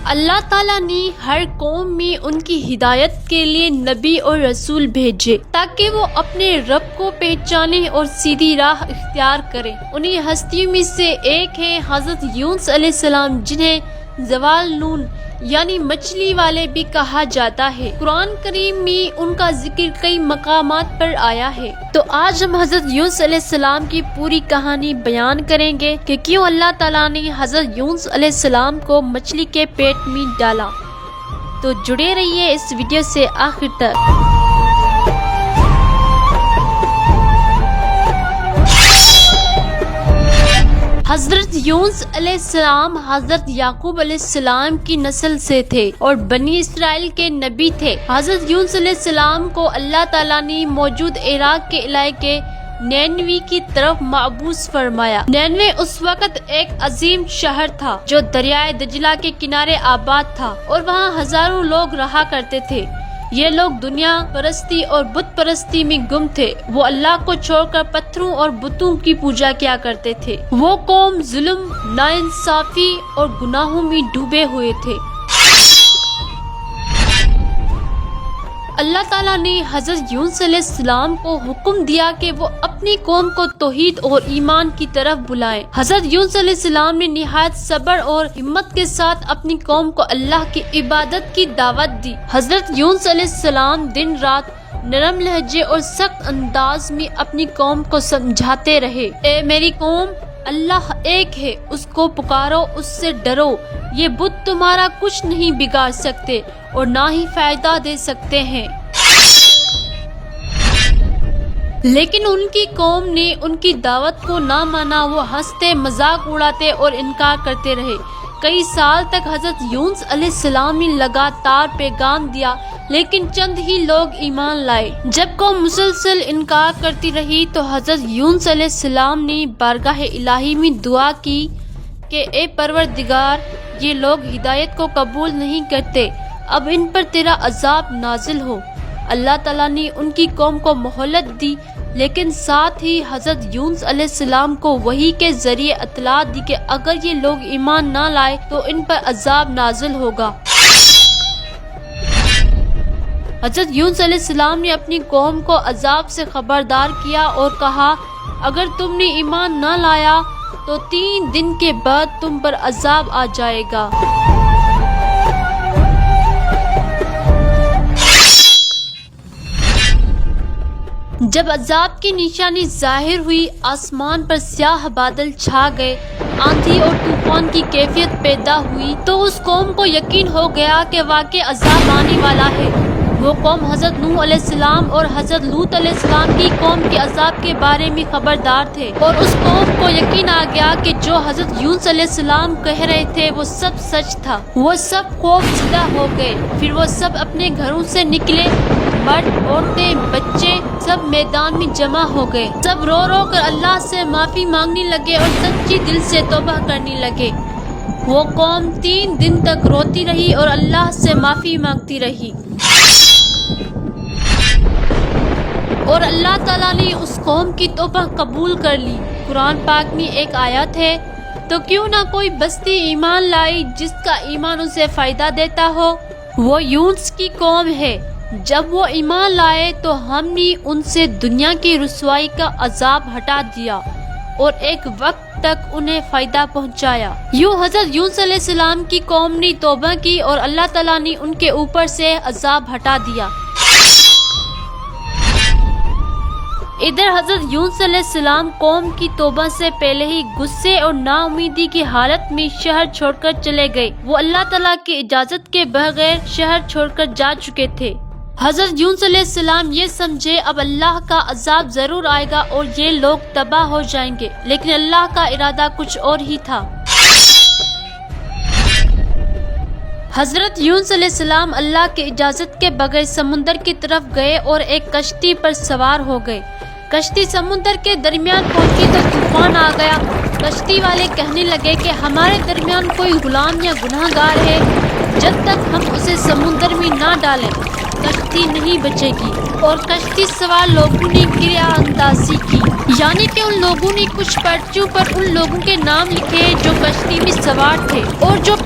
اللہ تعالیٰ نے ہر قوم میں ان کی ہدایت کے لیے نبی اور رسول بھیجے تاکہ وہ اپنے رب کو پہچانے اور سیدھی راہ اختیار کریں۔ انہی ہستیوں میں سے ایک ہے حضرت یونس علیہ السلام، جنہیں زوال نون یعنی مچھلی والے بھی کہا جاتا ہے۔ قرآن کریم میں ان کا ذکر کئی مقامات پر آیا ہے۔ تو آج ہم حضرت یونس علیہ السلام کی پوری کہانی بیان کریں گے کہ کیوں اللہ تعالیٰ نے حضرت یونس علیہ السلام کو مچھلی کے پیٹ میں ڈالا۔ تو جڑے رہیے اس ویڈیو سے آخر تک۔ حضرت یونس علیہ السلام حضرت یعقوب علیہ السلام کی نسل سے تھے اور بنی اسرائیل کے نبی تھے۔ حضرت یونس علیہ السلام کو اللہ تعالیٰ نے موجود عراق کے علاقے نینوی کی طرف مبعوث فرمایا۔ نینوے اس وقت ایک عظیم شہر تھا جو دریائے دجلہ کے کنارے آباد تھا اور وہاں ہزاروں لوگ رہا کرتے تھے۔ یہ لوگ دنیا پرستی اور بت پرستی میں گم تھے۔ وہ اللہ کو چھوڑ کر پتھروں اور بتوں کی پوجا کیا کرتے تھے۔ وہ قوم ظلم، ناانصافی اور گناہوں میں ڈوبے ہوئے تھے۔ اللہ تعالیٰ نے حضرت یونس علیہ السلام کو حکم دیا کہ وہ اپنی قوم کو توحید اور ایمان کی طرف بلائیں۔ حضرت یونس علیہ السلام نے نہایت صبر اور ہمت کے ساتھ اپنی قوم کو اللہ کی عبادت کی دعوت دی۔ حضرت یونس علیہ السلام دن رات نرم لہجے اور سخت انداز میں اپنی قوم کو سمجھاتے رہے۔ اے میری قوم، اللہ ایک ہے، اس کو پکارو، اس سے ڈرو۔ یہ بت تمہارا کچھ نہیں بگاڑ سکتے اور نہ ہی فائدہ دے سکتے ہیں۔ لیکن ان کی قوم نے ان کی دعوت کو نہ مانا۔ وہ ہنستے، مذاق اڑاتے اور انکار کرتے رہے۔ کئی سال تک حضرت یونس علیہ السلام نے لگاتار پیغام دیا لیکن چند ہی لوگ ایمان لائے۔ جب قوم مسلسل انکار کرتی رہی تو حضرت یونس علیہ السلام نے بارگاہ الہی میں دعا کی کہ اے پروردگار، یہ لوگ ہدایت کو قبول نہیں کرتے، اب ان پر تیرا عذاب نازل ہو۔ اللہ تعالیٰ نے ان کی قوم کو مہلت دی لیکن ساتھ ہی حضرت یونس علیہ السلام کو وحی کے ذریعے اطلاع دی کہ اگر یہ لوگ ایمان نہ لائے تو ان پر عذاب نازل ہوگا۔ حضرت یونس علیہ السلام نے اپنی قوم کو عذاب سے خبردار کیا اور کہا اگر تم نے ایمان نہ لایا تو 3 دن کے بعد تم پر عذاب آ جائے گا۔ جب عذاب کی نشانی ظاہر ہوئی، آسمان پر سیاہ بادل چھا گئے، آندھی اور طوفان کی کیفیت پیدا ہوئی تو اس قوم کو یقین ہو گیا کہ واقعی عذاب آنے والا ہے۔ وہ قوم حضرت نوح علیہ السلام اور حضرت لوط علیہ السلام کی قوم کے عذاب کے بارے میں خبردار تھے اور اس قوم کو یقین آ گیا کہ جو حضرت یونس علیہ السلام کہہ رہے تھے وہ سب سچ تھا۔ وہ سب خوف زدہ ہو گئے۔ پھر وہ سب اپنے گھروں سے نکلے، مرد، عورتیں، بچے سب میدان میں جمع ہو گئے۔ سب رو رو کر اللہ سے معافی مانگنے لگے اور سچی دل سے توبہ کرنے لگے۔ وہ قوم 3 دن تک روتی رہی اور اللہ سے معافی مانگتی رہی اور اللہ تعالیٰ نے اس قوم کی توبہ قبول کر لی۔ قرآن پاک میں ایک آیت ہے، تو کیوں نہ کوئی بستی ایمان لائی جس کا ایمان اسے فائدہ دیتا ہو؟ وہ یونس کی قوم ہے۔ جب وہ ایمان لائے تو ہم نے ان سے دنیا کی رسوائی کا عذاب ہٹا دیا اور ایک وقت تک انہیں فائدہ پہنچایا۔ یوں حضرت یونس علیہ السلام کی قوم نے توبہ کی اور اللہ تعالیٰ نے ان کے اوپر سے عذاب ہٹا دیا۔ ادھر حضرت یونس علیہ السلام قوم کی توبہ سے پہلے ہی غصے اور نا امیدی کی حالت میں شہر چھوڑ کر چلے گئے۔ وہ اللہ تعالیٰ کی اجازت کے بغیر شہر چھوڑ کر جا چکے تھے۔ حضرت یونس علیہ السلام یہ سمجھے اب اللہ کا عذاب ضرور آئے گا اور یہ لوگ تباہ ہو جائیں گے، لیکن اللہ کا ارادہ کچھ اور ہی تھا۔ حضرت یونس علیہ السلام اللہ کی اجازت کے بغیر سمندر کی طرف گئے اور ایک کشتی پر سوار ہو گئے۔ کشتی سمندر کے درمیان پہنچی تو طوفان آ گیا۔ کشتی والے کہنے لگے کہ ہمارے درمیان کوئی غلام یا گناہ گار ہے، جب تک ہم اسے سمندر میں نہ ڈالیں کشتی نہیں بچے گی۔ اور کشتی سوار لوگوں نے کریا اندازی کی، یعنی کہ ان لوگوں نے کچھ پرچیوں پر ان لوگوں کے نام لکھے جو کشتی میں سوار تھے، اور جو